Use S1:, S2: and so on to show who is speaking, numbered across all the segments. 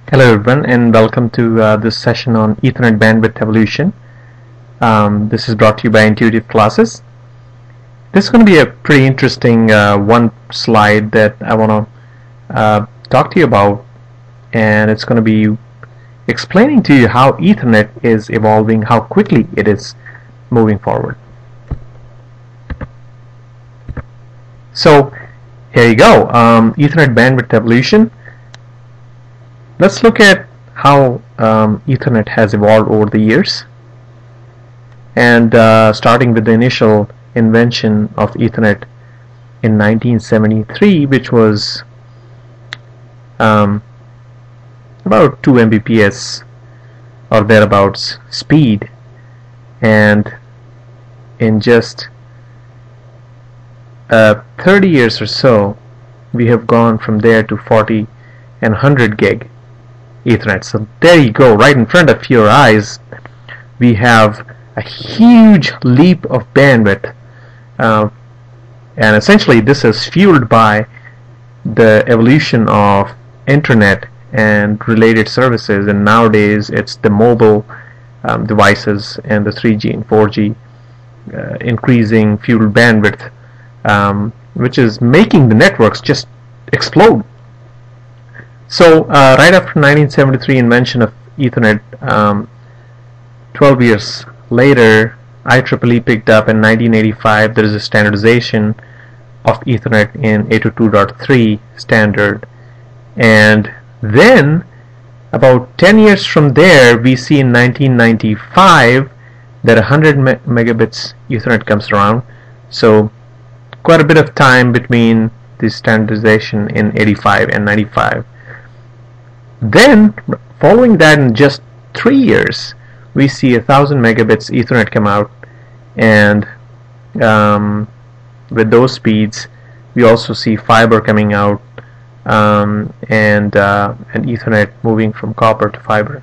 S1: Hello everyone and welcome to this session on Ethernet bandwidth evolution. This is brought to you by Intuitive Classes. This is going to be a pretty interesting one slide that I want to talk to you about, and it's going to be explaining to you how Ethernet is evolving, how quickly it is moving forward. So here you go, Ethernet bandwidth evolution. Let's look at how Ethernet has evolved over the years, and starting with the initial invention of Ethernet in 1973, which was about 2 Mbps or thereabouts speed, and in just 30 years or so we have gone from there to 40 and 100 gig Ethernet. So there you go, right in front of your eyes we have a huge leap of bandwidth, and essentially this is fueled by the evolution of internet and related services, and nowadays it's the mobile devices and the 3G and 4G increasing fueled bandwidth, which is making the networks just explode. So right after 1973 invention of Ethernet, 12 years later IEEE picked up. In 1985 there is a standardization of Ethernet in 802.3 standard, and then about 10 years from there we see in 1995 that 100 megabits Ethernet comes around. So quite a bit of time between the standardization in 85 and 95. Then following that, in just 3 years we see 1000 megabits Ethernet come out, and with those speeds we also see fiber coming out, and Ethernet moving from copper to fiber.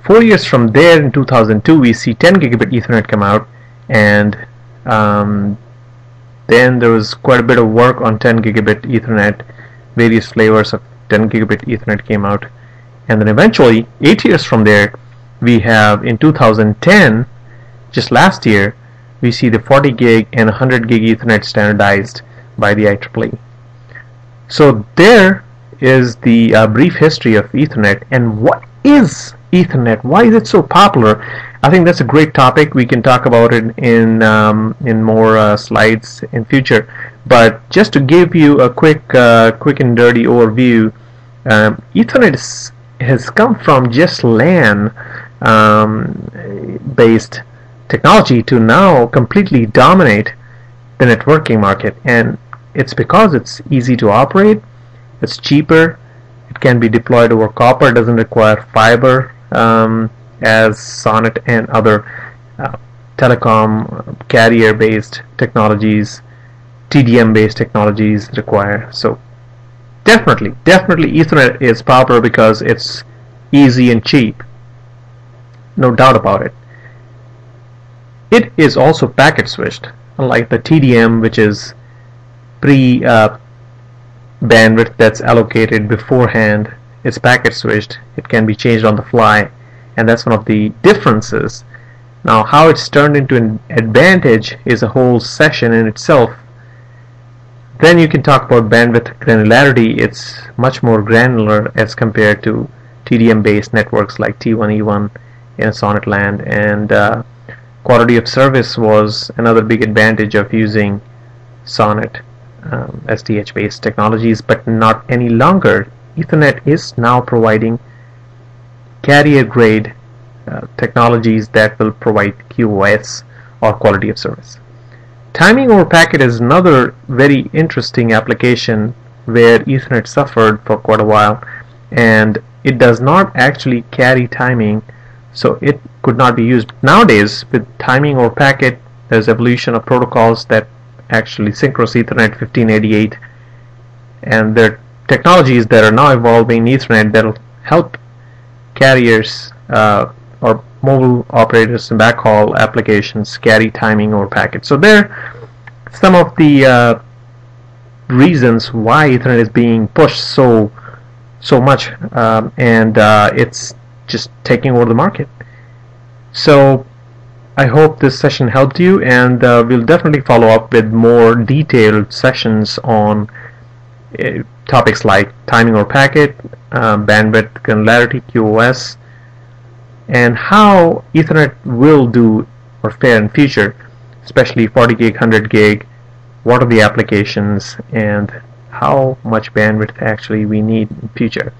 S1: 4 years from there, in 2002, we see 10 gigabit Ethernet come out, and then there was quite a bit of work on 10 gigabit Ethernet. Various flavors of 10 gigabit Ethernet came out, and then eventually 8 years from there we have, in 2010, just last year, we see the 40 gig and 100 gig Ethernet standardized by the IEEE. So there is the brief history of Ethernet. And what is Ethernet? Why is it so popular? I think that's a great topic. We can talk about it in more slides in future. But just to give you a quick and dirty overview, Ethernet has come from just LAN based technology to now completely dominate the networking market, and it's because it's easy to operate, it's cheaper, it can be deployed over copper, doesn't require fiber as SONET and other telecom carrier based technologies, TDM based technologies require. So definitely Ethernet is popular because it's easy and cheap, no doubt about it. It is also packet switched, unlike the TDM, which is bandwidth that's allocated beforehand. It's packet switched, it can be changed on the fly, and that's one of the differences. Now how it's turned into an advantage is a whole session in itself. Then you can talk about bandwidth granularity. It's much more granular as compared to TDM based networks like T1, E1 in SONET land, and quality of service was another big advantage of using SONET SDH based technologies, but not any longer. Ethernet is now providing carrier grade technologies that will provide QoS or quality of service. Timing over packet is another very interesting application where Ethernet suffered for quite a while, and it does not actually carry timing, so it could not be used. Nowadays with timing over packet, there's evolution of protocols that actually synchronous Ethernet 1588, and there are technologies that are now evolving in Ethernet that will help carriers or mobile operators and backhaul applications carry timing over packet. So there are some of the reasons why Ethernet is being pushed so so much, and it's just taking over the market. So I hope this session helped you, and we'll definitely follow up with more detailed sessions on topics like timing or packet, bandwidth, granularity, QoS, and how Ethernet will do or fare in future, especially 40 gig, 100 gig, what are the applications, and how much bandwidth actually we need in future.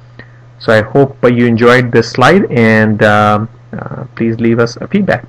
S1: So I hope you enjoyed this slide, and please leave us a feedback.